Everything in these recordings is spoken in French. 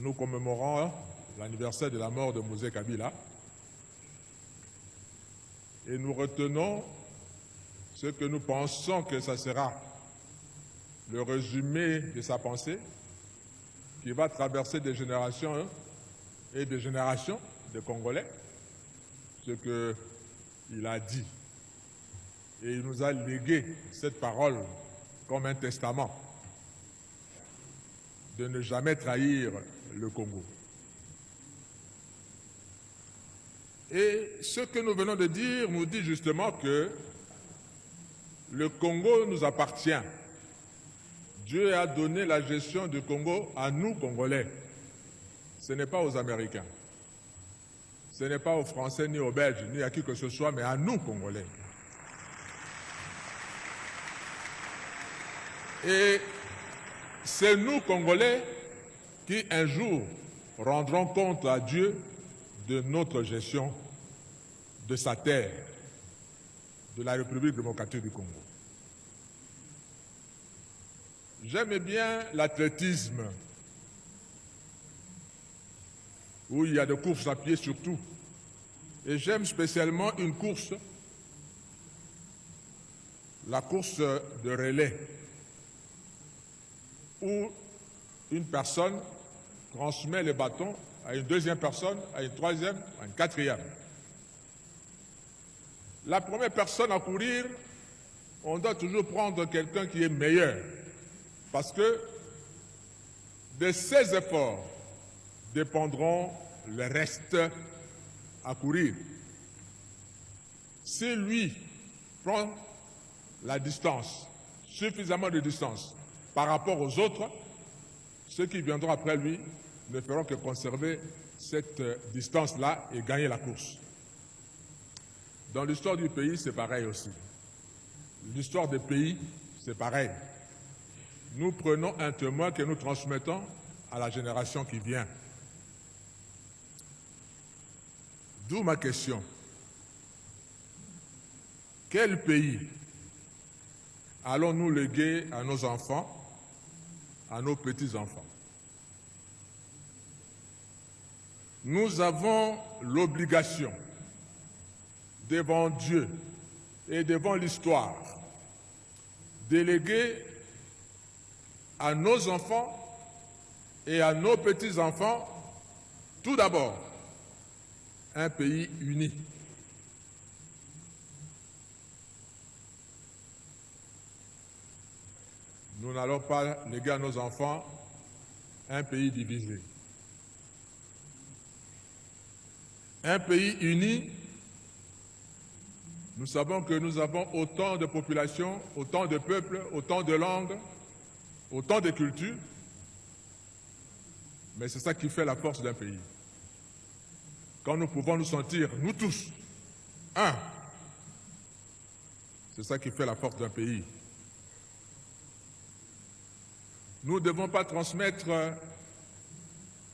Nous commémorons l'anniversaire de la mort de Mosé Kabila et nous retenons ce que nous pensons que ça sera le résumé de sa pensée qui va traverser des générations et des générations de Congolais, ce qu'il a dit. Et il nous a légué cette parole comme un testament de ne jamais trahir le Congo. Et ce que nous venons de dire nous dit justement que le Congo nous appartient. Dieu a donné la gestion du Congo à nous, Congolais. Ce n'est pas aux Américains. Ce n'est pas aux Français, ni aux Belges, ni à qui que ce soit, mais à nous, Congolais. Et c'est nous, Congolais, qui un jour rendrons compte à Dieu de notre gestion de sa terre, de la République démocratique du Congo. J'aime bien l'athlétisme, où il y a des courses à pied surtout. Et j'aime spécialement une course, la course de relais, où une personne transmet le bâton à une deuxième personne, à une troisième, à une quatrième. La première personne à courir, on doit toujours prendre quelqu'un qui est meilleur, parce que de ses efforts dépendront le reste à courir. Si lui prend la distance, suffisamment de distance par rapport aux autres, ceux qui viendront après lui ne feront que conserver cette distance-là et gagner la course. Dans l'histoire du pays, c'est pareil aussi. L'histoire des pays, c'est pareil. Nous prenons un témoin que nous transmettons à la génération qui vient. D'où ma question. Quel pays allons-nous léguer à nos enfants, à nos petits-enfants? Nous avons l'obligation, devant Dieu et devant l'histoire, de léguer à nos enfants et à nos petits-enfants, tout d'abord, un pays uni. Nous n'allons pas léguer à nos enfants un pays divisé. Un pays uni, nous savons que nous avons autant de populations, autant de peuples, autant de langues, autant de cultures, mais c'est ça qui fait la force d'un pays. Quand nous pouvons nous sentir, nous tous, un, c'est ça qui fait la force d'un pays. Nous ne devons pas transmettre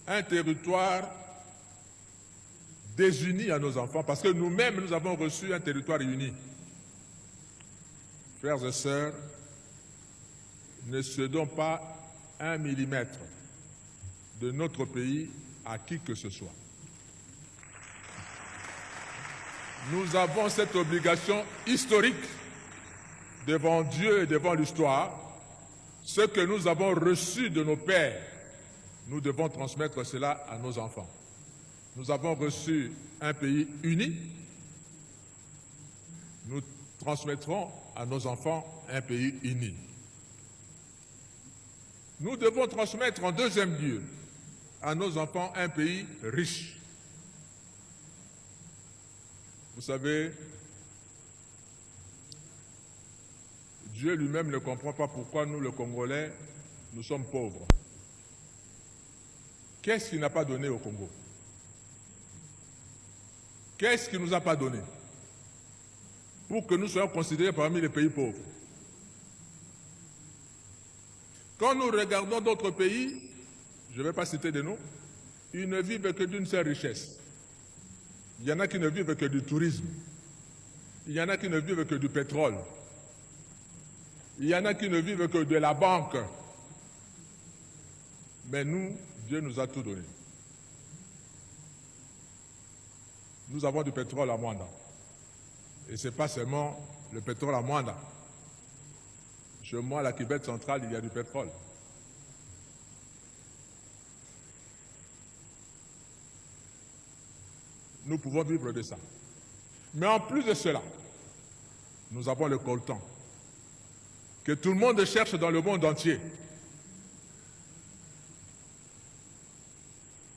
un territoire désuni à nos enfants, parce que nous-mêmes, nous avons reçu un territoire uni. Frères et sœurs, ne cédons pas 1 millimètre de notre pays à qui que ce soit. Nous avons cette obligation historique devant Dieu et devant l'histoire. Ce que nous avons reçu de nos pères, nous devons transmettre cela à nos enfants. Nous avons reçu un pays uni, nous transmettrons à nos enfants un pays uni. Nous devons transmettre en deuxième lieu à nos enfants un pays riche. Vous savez, Dieu lui-même ne comprend pas pourquoi nous, les Congolais, nous sommes pauvres. Qu'est-ce qu'il n'a pas donné au Congo? Qu'est-ce qu'il ne nous a pas donné pour que nous soyons considérés parmi les pays pauvres? Quand nous regardons d'autres pays, je ne vais pas citer de noms, ils ne vivent que d'une seule richesse. Il y en a qui ne vivent que du tourisme. Il y en a qui ne vivent que du pétrole. Il y en a qui ne vivent que de la banque. Mais nous, Dieu nous a tout donné. Nous avons du pétrole à Mwanda. Et ce n'est pas seulement le pétrole à Mwanda. Chez moi, à la Québec centrale, il y a du pétrole. Nous pouvons vivre de ça. Mais en plus de cela, nous avons le coltan, que tout le monde cherche dans le monde entier.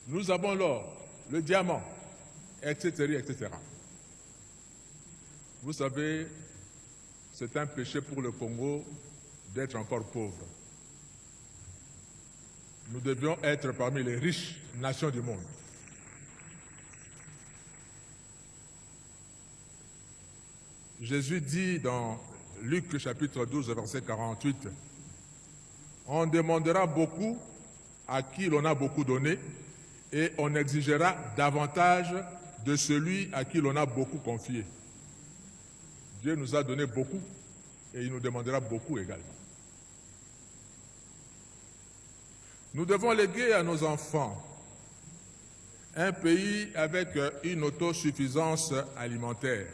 Nous avons l'or, le diamant, etc., etc. Vous savez, c'est un péché pour le Congo d'être encore pauvre. Nous devions être parmi les riches nations du monde. Jésus dit dans Luc chapitre 12, verset 48, « On demandera beaucoup à qui l'on a beaucoup donné, et on exigera davantage de celui à qui l'on a beaucoup confié. » Dieu nous a donné beaucoup, et il nous demandera beaucoup également. Nous devons léguer à nos enfants un pays avec une autosuffisance alimentaire.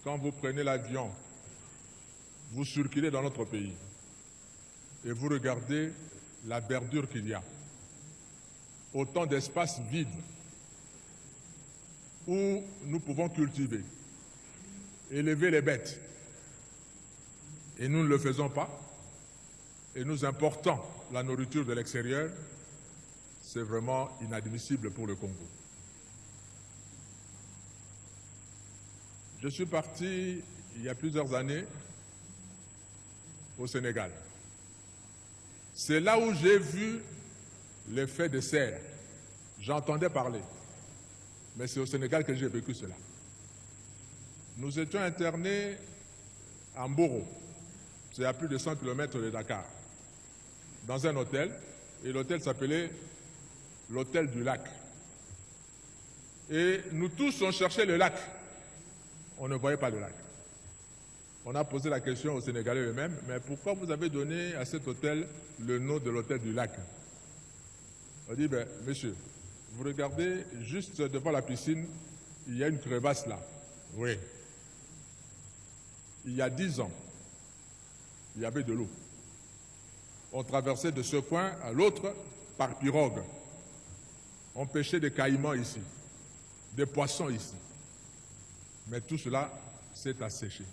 Quand vous prenez l'avion, vous circulez dans notre pays et vous regardez la verdure qu'il y a, autant d'espaces vides où nous pouvons cultiver, élever les bêtes. Et nous ne le faisons pas, et nous importons la nourriture de l'extérieur, c'est vraiment inadmissible pour le Congo. Je suis parti il y a plusieurs années au Sénégal. C'est là où j'ai vu l'effet de serre. J'entendais parler, mais c'est au Sénégal que j'ai vécu cela. Nous étions internés à Mboro, c'est à plus de 100 km de Dakar, dans un hôtel, et l'hôtel s'appelait l'hôtel du lac. Et nous tous, on cherchait le lac. On ne voyait pas le lac. On a posé la question aux Sénégalais eux-mêmes, mais pourquoi vous avez donné à cet hôtel le nom de l'hôtel du lac? On dit, ben, monsieur, vous regardez juste devant la piscine, il y a une crevasse là. Oui. Il y a 10 ans, il y avait de l'eau. On traversait de ce coin à l'autre par pirogue. On pêchait des caïmans ici, des poissons ici. Mais tout cela s'est asséché.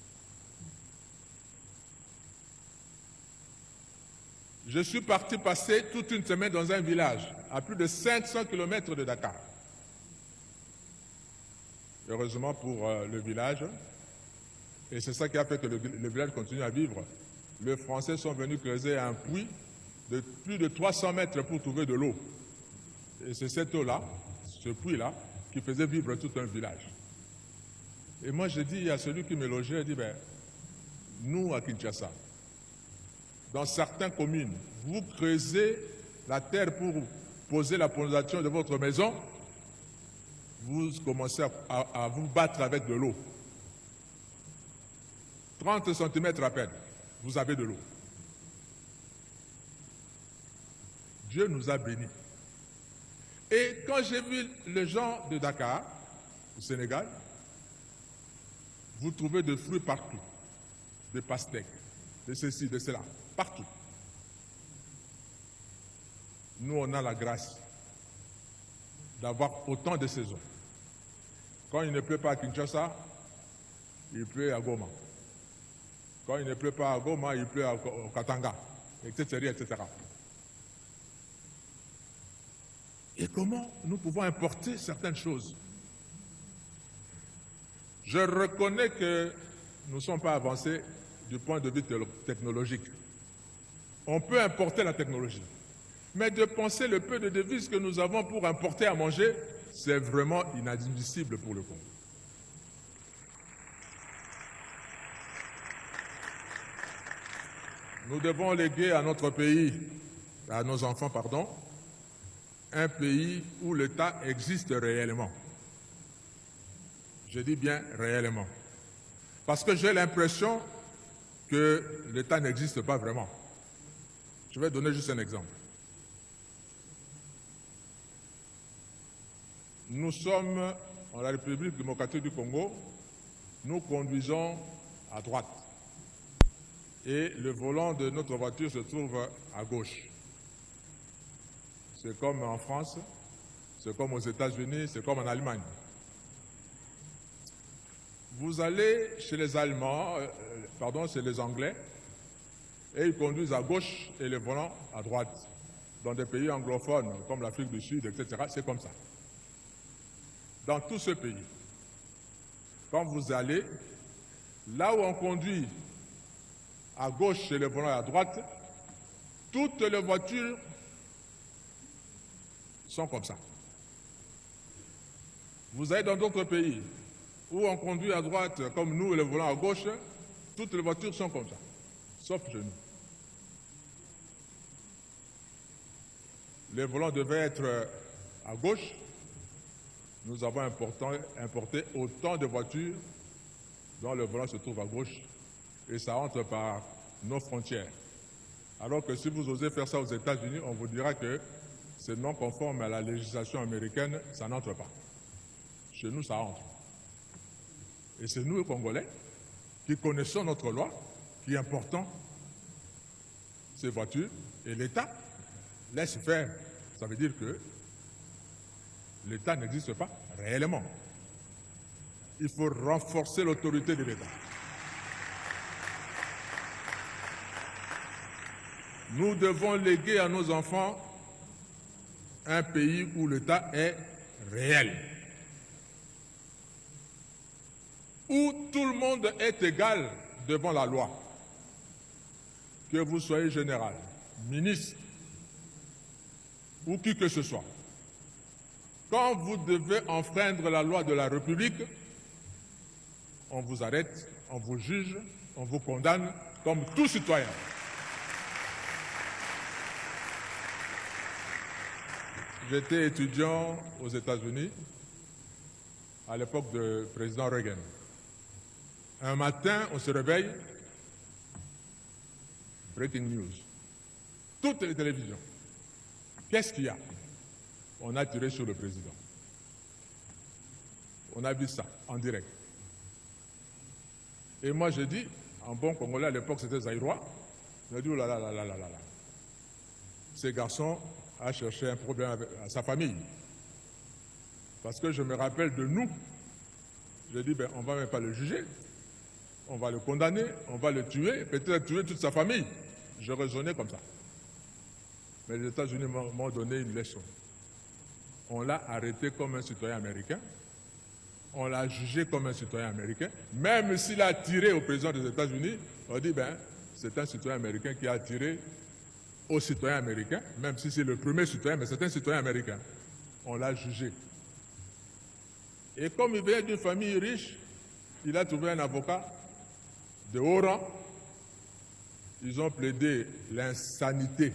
Je suis parti passer toute une semaine dans un village, à plus de 500 km de Dakar. Heureusement pour le village, et c'est ça qui a fait que le village continue à vivre, les Français sont venus creuser un puits de plus de 300 mètres pour trouver de l'eau. Et c'est cette eau-là, ce puits-là, qui faisait vivre tout un village. Et moi, j'ai dit à celui qui me logeait, dit, ben, nous, à Kinshasa, dans certaines communes, vous creusez la terre pour poser la fondation de votre maison, vous commencez à vous battre avec de l'eau. 30 cm à peine, vous avez de l'eau. Dieu nous a bénis. Et quand j'ai vu les gens de Dakar, au Sénégal, vous trouvez des fruits partout, des pastèques, de ceci, de cela, partout. Nous, on a la grâce d'avoir autant de saisons. Quand il ne pleut pas à Kinshasa, il pleut à Goma. Quand il ne pleut pas à Goma, il pleut au Katanga, etc., etc. Et comment nous pouvons importer certaines choses? Je reconnais que nous ne sommes pas avancés du point de vue technologique. On peut importer la technologie. Mais de penser le peu de devises que nous avons pour importer à manger, c'est vraiment inadmissible pour le Congo. Nous devons léguer à notre pays, à nos enfants, pardon, un pays où l'État existe réellement. Je dis bien réellement. Parce que j'ai l'impression que l'État n'existe pas vraiment. Je vais donner juste un exemple. Nous sommes en la République démocratique du Congo, nous conduisons à droite et le volant de notre voiture se trouve à gauche. C'est comme en France, c'est comme aux États-Unis, c'est comme en Allemagne. Vous allez chez les Allemands, chez les Anglais, et ils conduisent à gauche et le volant à droite. Dans des pays anglophones comme l'Afrique du Sud, etc., c'est comme ça. Dans tout ce pays, quand vous allez, là où on conduit à gauche et le volant à droite, toutes les voitures sont comme ça. Vous allez dans d'autres pays où on conduit à droite comme nous et le volant à gauche, toutes les voitures sont comme ça, sauf chez nous. Les volants devaient être à gauche. Nous avons importé autant de voitures dont le volant se trouve à gauche et ça entre par nos frontières. Alors que si vous osez faire ça aux États-Unis, on vous dira que c'est non conforme à la législation américaine, ça n'entre pas. Chez nous, ça entre. Et c'est nous, les Congolais, qui connaissons notre loi, qui importons ces voitures, et l'État laisse faire. Ça veut dire que l'État n'existe pas réellement. Il faut renforcer l'autorité de l'État. Nous devons léguer à nos enfants un pays où l'État est réel, où tout le monde est égal devant la loi, que vous soyez général, ministre ou qui que ce soit. Quand vous devez enfreindre la loi de la République, on vous arrête, on vous juge, on vous condamne comme tout citoyen. J'étais étudiant aux États-Unis à l'époque du président Reagan. Un matin, on se réveille, breaking news, toutes les télévisions. Qu'est-ce qu'il y a? On a tiré sur le président. On a vu ça en direct. Et moi, j'ai dit, en bon Congolais, à l'époque, c'était Zaïrois, j'ai dit, oh là là là là là là là. Ces garçons a cherché un problème avec sa famille. Parce que je me rappelle de nous. J'ai dit, ben, on ne va même pas le juger. On va le condamner, on va le tuer, peut-être tuer toute sa famille. Je raisonnais comme ça. Mais les États-Unis m'ont donné une leçon. On l'a arrêté comme un citoyen américain. On l'a jugé comme un citoyen américain. Même s'il a tiré au président des États-Unis, on dit, ben, c'est un citoyen américain qui a tiré aux citoyens américains, même si c'est le premier citoyen, mais c'est un citoyen américain. On l'a jugé. Et comme il vient d'une famille riche, il a trouvé un avocat de haut rang. Ils ont plaidé l'insanité,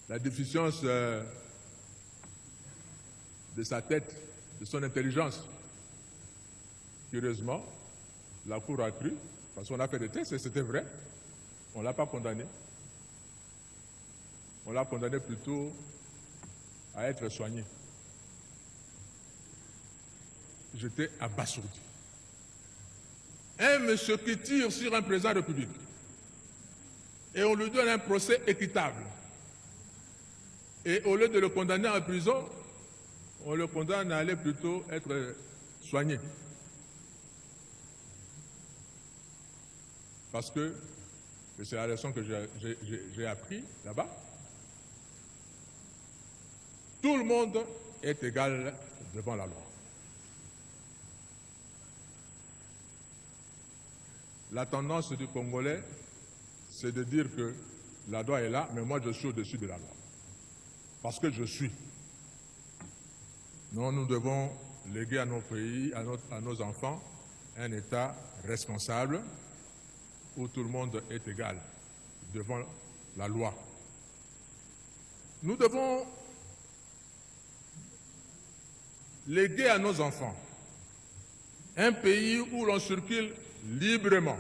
la déficience de sa tête, de son intelligence. Curieusement, la Cour a cru, parce qu'on a fait des tests et c'était vrai, on ne l'a pas condamné. On l'a condamné plutôt à être soigné. J'étais abasourdi. Un monsieur qui tire sur un président de la République et on lui donne un procès équitable. Et au lieu de le condamner en prison, on le condamne à aller plutôt être soigné. Parce que, c'est la leçon que j'ai appris là-bas, tout le monde est égal devant la loi. La tendance du Congolais, c'est de dire que la loi est là, mais moi je suis au-dessus de la loi. Parce que je suis. Non, nous devons léguer à nos pays, à nos enfants, un État responsable où tout le monde est égal devant la loi. Nous devons léguer à nos enfants un pays où l'on circule librement.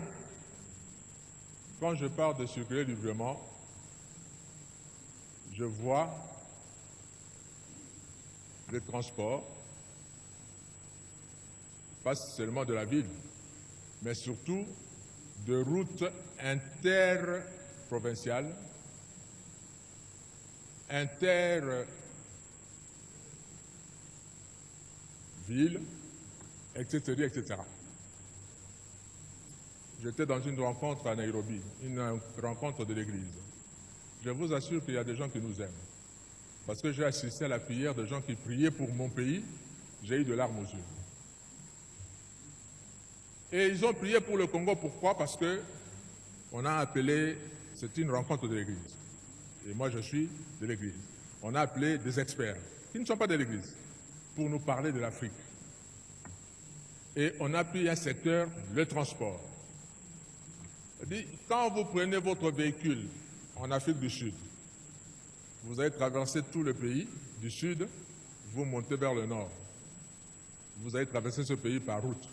Quand je parle de circuler librement, je vois le transport, pas seulement de la ville, mais surtout de routes interprovinciales, intervilles, etc., etc. J'étais dans une rencontre à Nairobi, une rencontre de l'Église. Je vous assure qu'il y a des gens qui nous aiment. Parce que j'ai assisté à la prière de gens qui priaient pour mon pays, j'ai eu de larmes aux yeux. Et ils ont prié pour le Congo, pourquoi? Parce qu'on a appelé, c'est une rencontre de l'Église. Et moi je suis de l'Église. On a appelé des experts, qui ne sont pas de l'Église, pour nous parler de l'Afrique. Et on a pris un secteur, le transport. Quand vous prenez votre véhicule en Afrique du Sud, vous allez traverser tout le pays du Sud, vous montez vers le Nord. Vous allez traverser ce pays par route.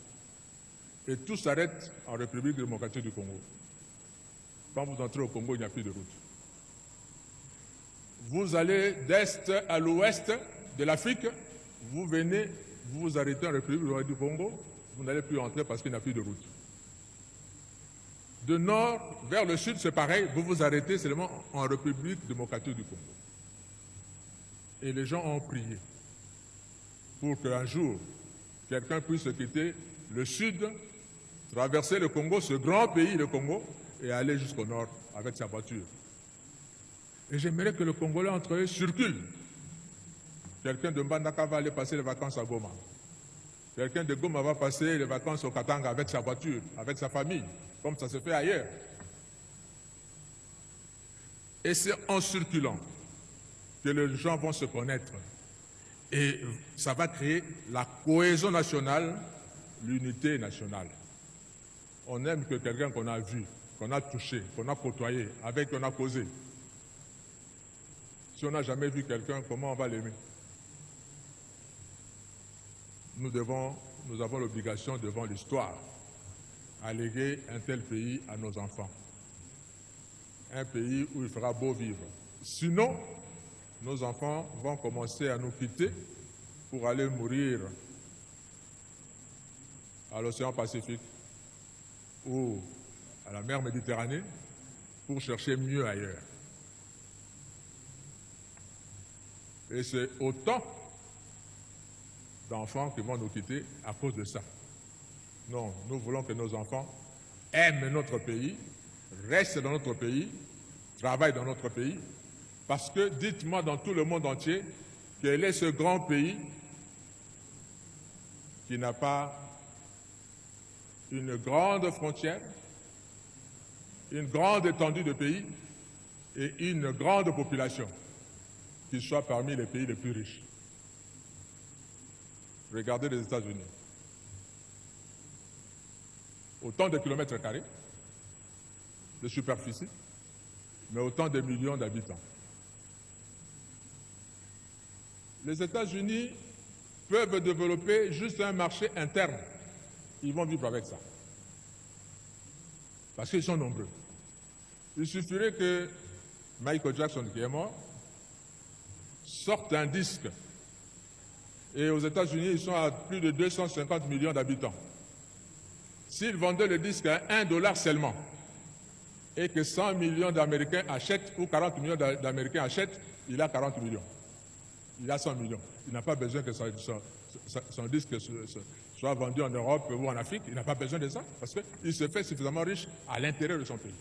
Et tout s'arrête en République démocratique du Congo. Quand vous entrez au Congo, il n'y a plus de route. Vous allez d'est à l'ouest de l'Afrique, vous venez, vous vous arrêtez en République démocratique du Congo, vous n'allez plus entrer parce qu'il n'y a plus de route. De nord vers le sud, c'est pareil, vous vous arrêtez seulement en République démocratique du Congo. Et les gens ont prié pour qu'un jour, quelqu'un puisse quitter le sud, traverser le Congo, ce grand pays, le Congo, et aller jusqu'au nord avec sa voiture. Et j'aimerais que le Congolais entre eux circule. Quelqu'un de Mbandaka va aller passer les vacances à Goma. Quelqu'un de Goma va passer les vacances au Katanga avec sa voiture, avec sa famille, comme ça se fait ailleurs. Et c'est en circulant que les gens vont se connaître. Et ça va créer la cohésion nationale, l'unité nationale. On aime que quelqu'un qu'on a vu, qu'on a touché, qu'on a côtoyé, avec qui on a causé. Si on n'a jamais vu quelqu'un, comment on va l'aimer? Nous avons l'obligation devant l'histoire à léguer un tel pays à nos enfants. Un pays où il fera beau vivre. Sinon, nos enfants vont commencer à nous quitter pour aller mourir à l'océan Pacifique ou à la mer Méditerranée pour chercher mieux ailleurs. Et c'est autant d'enfants qui vont nous quitter à cause de ça. Non, nous voulons que nos enfants aiment notre pays, restent dans notre pays, travaillent dans notre pays, parce que, dites-moi dans tout le monde entier, quel est ce grand pays qui n'a pas une grande frontière, une grande étendue de pays et une grande population, qui soit parmi les pays les plus riches. Regardez les États-Unis. Autant de kilomètres carrés de superficie, mais autant de millions d'habitants. Les États-Unis peuvent développer juste un marché interne. Ils vont vivre avec ça. Parce qu'ils sont nombreux. Il suffirait que Michael Jackson, qui est mort, sorte un disque. Et aux États-Unis, ils sont à plus de 250 millions d'habitants. S'ils vendaient le disque à $1 seulement, et que 100 millions d'Américains achètent, ou 40 millions d'Américains achètent, il a 40 millions. Il a 100 millions. Il n'a pas besoin que son disque soit vendu en Europe ou en Afrique. Il n'a pas besoin de ça, parce qu'il se fait suffisamment riche à l'intérieur de son pays.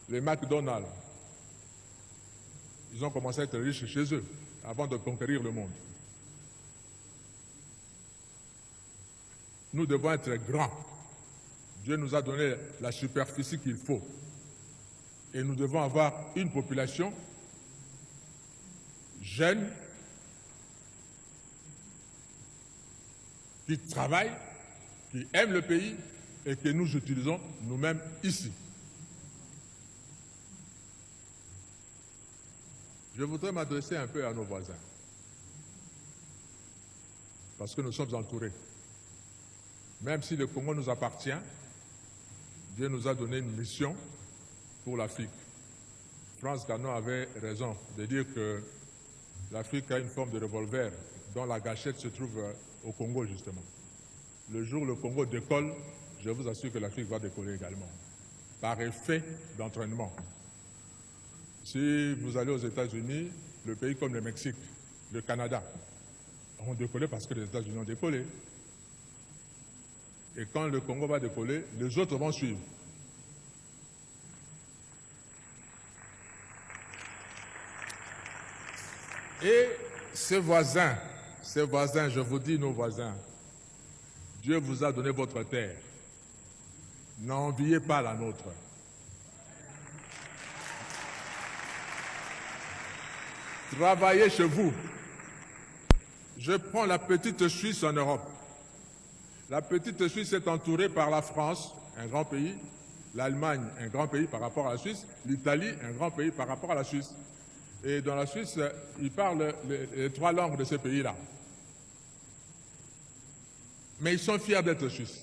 Les McDonald's, ils ont commencé à être riches chez eux, avant de conquérir le monde. Nous devons être grands. Dieu nous a donné la superficie qu'il faut. Et nous devons avoir une population jeune, qui travaille, qui aime le pays et que nous utilisons nous-mêmes ici. Je voudrais m'adresser un peu à nos voisins, parce que nous sommes entourés. Même si le Congo nous appartient, Dieu nous a donné une mission pour l'Afrique. Frantz Fanon avait raison de dire que l'Afrique a une forme de revolver dont la gâchette se trouve au Congo, justement. Le jour où le Congo décolle, je vous assure que l'Afrique va décoller également, par effet d'entraînement. Si vous allez aux États-Unis, le pays comme le Mexique, le Canada, ont décollé parce que les États-Unis ont décollé. Et quand le Congo va décoller, les autres vont suivre. Et ces voisins, je vous dis nos voisins, Dieu vous a donné votre terre. N'enviez pas la nôtre. Travaillez chez vous. Je prends la petite Suisse en Europe. La petite Suisse est entourée par la France, un grand pays, l'Allemagne, un grand pays par rapport à la Suisse, l'Italie, un grand pays par rapport à la Suisse. Et dans la Suisse, ils parlent les 3 langues de ces pays-là. Mais ils sont fiers d'être Suisses.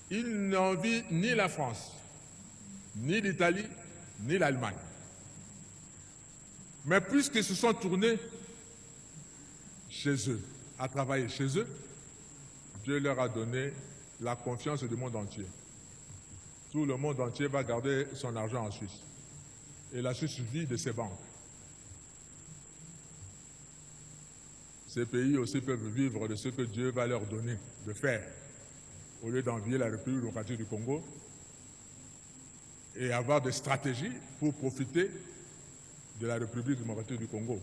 Ils n'envient ni la France, ni l'Italie, ni l'Allemagne. Mais puisqu'ils se sont tournés chez eux, à travailler chez eux, Dieu leur a donné la confiance du monde entier. Tout le monde entier va garder son argent en Suisse. Et la Suisse vit de ses banques. Ces pays aussi peuvent vivre de ce que Dieu va leur donner de faire, au lieu d'envier la République démocratique du Congo et avoir des stratégies pour profiter de la République démocratique du Congo.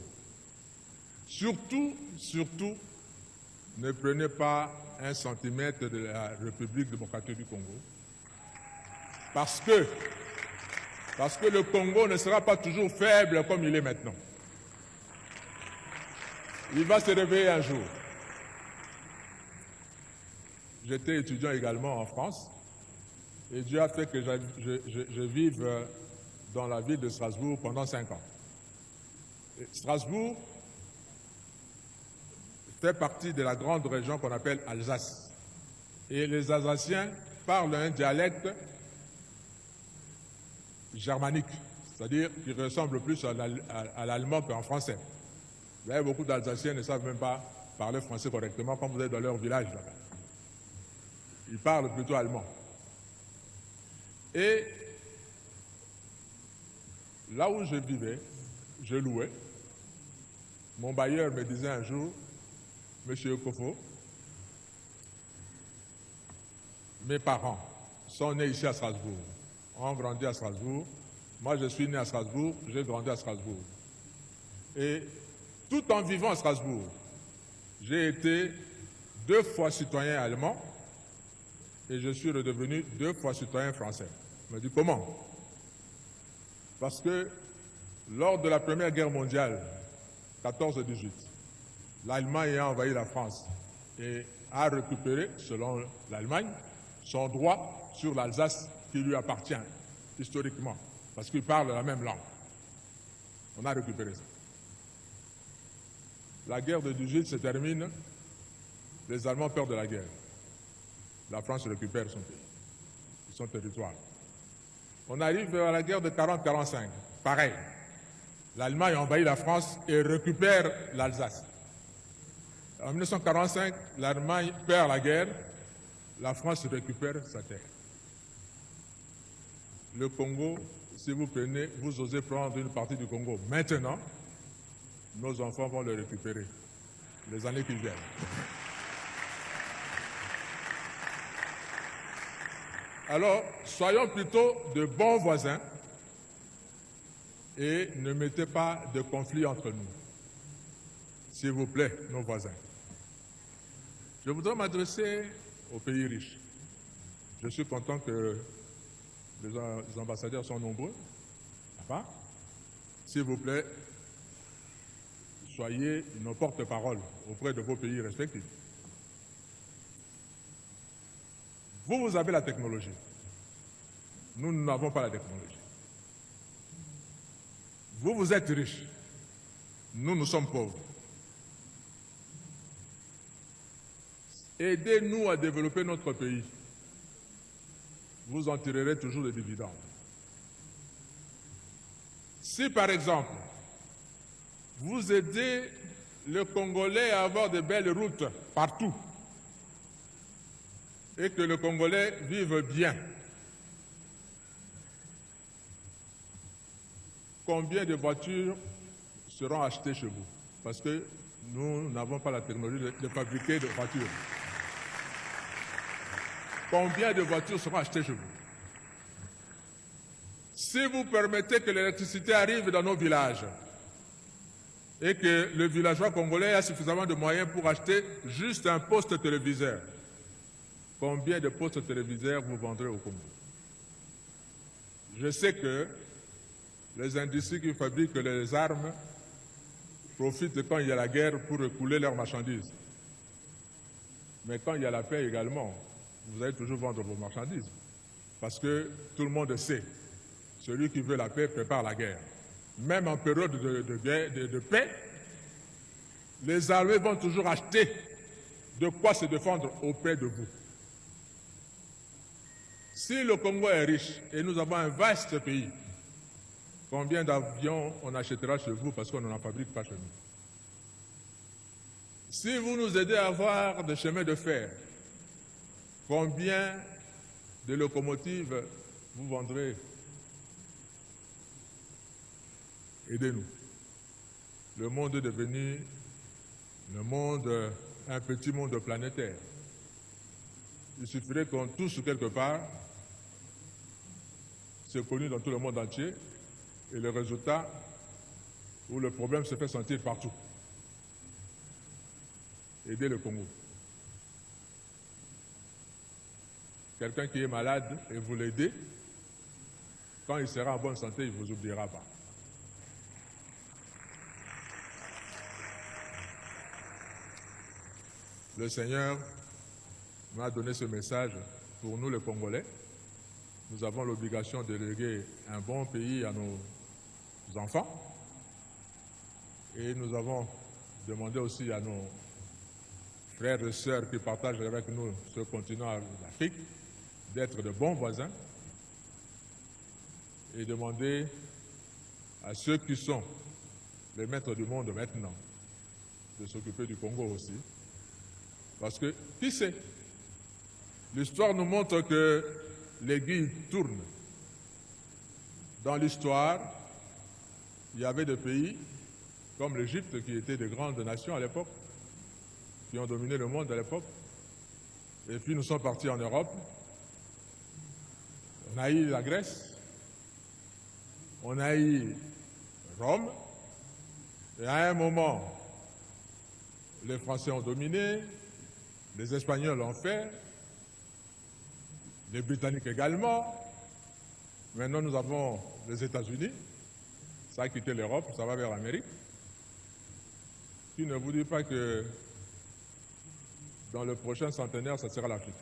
Surtout, ne prenez pas 1 centimètre de la République démocratique du Congo, parce que le Congo ne sera pas toujours faible comme il est maintenant. Il va se réveiller un jour. J'étais étudiant également en France, et Dieu a fait que je vive dans la ville de Strasbourg pendant 5 ans. Et Strasbourg fait partie de la grande région qu'on appelle Alsace. Et les Alsaciens parlent un dialecte germanique, c'est-à-dire qui ressemble plus à l'allemand qu'en français. Vous avez beaucoup d'Alsaciens qui ne savent même pas parler français correctement quand vous êtes dans leur village là-bas. Ils parlent plutôt allemand. Et là où je vivais, je louais. Mon bailleur me disait un jour, Monsieur Kofo, mes parents sont nés ici à Strasbourg, ont grandi à Strasbourg. Moi, je suis né à Strasbourg, j'ai grandi à Strasbourg. Et tout en vivant à Strasbourg, j'ai été 2 fois citoyen allemand et je suis redevenu 2 fois citoyen français. Il m'a dit comment? Parce que lors de la Première Guerre mondiale, 14-18, l'Allemagne a envahi la France et a récupéré, selon l'Allemagne, son droit sur l'Alsace qui lui appartient historiquement, parce qu'il parle la même langue. On a récupéré ça. La guerre de 18 se termine, les Allemands perdent de la guerre. La France récupère son pays, son territoire. On arrive à la guerre de 40-45, pareil. L'Allemagne envahit la France et récupère l'Alsace. En 1945, l'Allemagne perd la guerre, la France récupère sa terre. Le Congo, si vous prenez, vous osez prendre une partie du Congo maintenant, nos enfants vont le récupérer les années qui viennent. Alors, soyons plutôt de bons voisins et ne mettez pas de conflit entre nous. S'il vous plaît, nos voisins. Je voudrais m'adresser aux pays riches. Je suis content que les ambassadeurs sont nombreux. S'il vous plaît, soyez nos porte-parole auprès de vos pays respectifs. Vous avez la technologie. Nous n'avons pas la technologie. Vous êtes riches. Nous sommes pauvres. Aidez-nous à développer notre pays. Vous en tirerez toujours des dividendes. Si par exemple, vous aidez le Congolais à avoir de belles routes partout et que le Congolais vive bien, combien de voitures seront achetées chez vous? Parce que nous n'avons pas la technologie de fabriquer de voitures. Combien de voitures seront achetées chez vous? Si vous permettez que l'électricité arrive dans nos villages et que le villageois congolais a suffisamment de moyens pour acheter juste un poste téléviseur, combien de postes téléviseurs vous vendrez au Congo? Je sais que les industries qui fabriquent les armes profitent quand il y a la guerre pour écouler leurs marchandises. Mais quand il y a la paix également, vous allez toujours vendre vos marchandises. Parce que tout le monde sait, celui qui veut la paix prépare la guerre. Même en période de paix, les armées vont toujours acheter de quoi se défendre auprès de vous. Si le Congo est riche et nous avons un vaste pays, combien d'avions on achètera chez vous parce qu'on n'en fabrique pas chez nous? Si vous nous aidez à avoir des chemins de fer, combien de locomotives vous vendrez? Aidez-nous. Le monde est devenu un petit monde planétaire. Il suffirait qu'on touche quelque part, c'est connu dans tout le monde entier, et le résultat, où le problème se fait sentir partout. Aidez le Congo. Quelqu'un qui est malade et vous l'aidez, quand il sera en bonne santé, il ne vous oubliera pas. Le Seigneur m'a donné ce message pour nous les Congolais. Nous avons l'obligation de léguer un bon pays à nos enfants. Et nous avons demandé aussi à nos frères et sœurs qui partagent avec nous ce continent d'Afrique d'être de bons voisins et demander à ceux qui sont les maîtres du monde maintenant de s'occuper du Congo aussi. Parce que, qui sait, l'histoire nous montre que l'aiguille tourne. Dans l'histoire, il y avait des pays comme l'Égypte qui étaient de grandes nations à l'époque, qui ont dominé le monde à l'époque. Et puis nous sommes partis en Europe. On a eu la Grèce, on a eu Rome, et à un moment, les Français ont dominé, les Espagnols l'ont fait, les Britanniques également. Maintenant, nous avons les États-Unis. Ça a quitté l'Europe, ça va vers l'Amérique. Qui ne vous dit pas que dans le prochain centenaire, ça sera l'Afrique.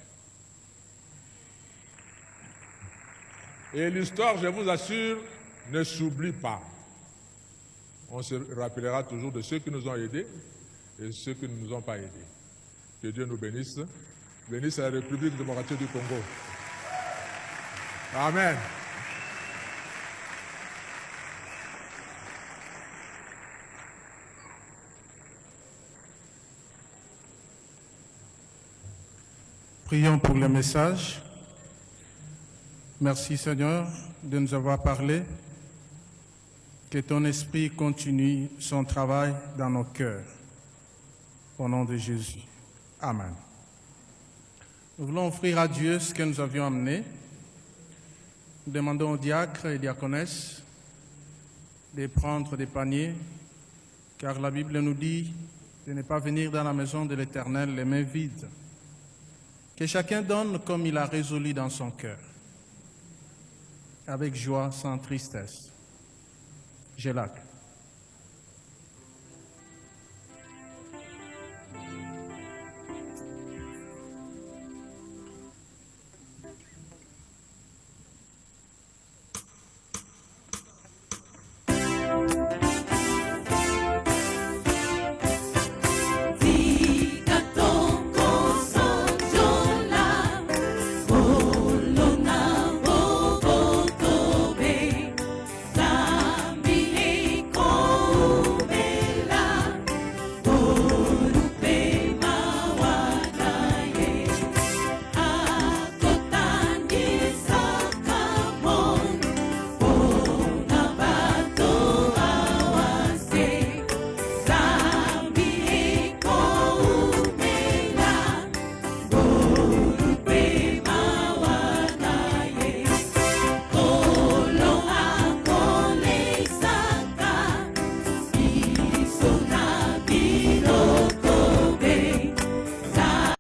Et l'histoire, je vous assure, ne s'oublie pas. On se rappellera toujours de ceux qui nous ont aidés et ceux qui ne nous ont pas aidés. Que Dieu nous bénisse. Bénisse la République démocratique du Congo. Amen. Prions pour le message. Merci Seigneur de nous avoir parlé. Que ton esprit continue son travail dans nos cœurs. Au nom de Jésus. Amen. Nous voulons offrir à Dieu ce que nous avions amené. Nous demandons aux diacres et diaconesses de prendre des paniers, car la Bible nous dit de ne pas venir dans la maison de l'Éternel les mains vides. Que chacun donne comme il a résolu dans son cœur, avec joie, sans tristesse. J'ai l'acte.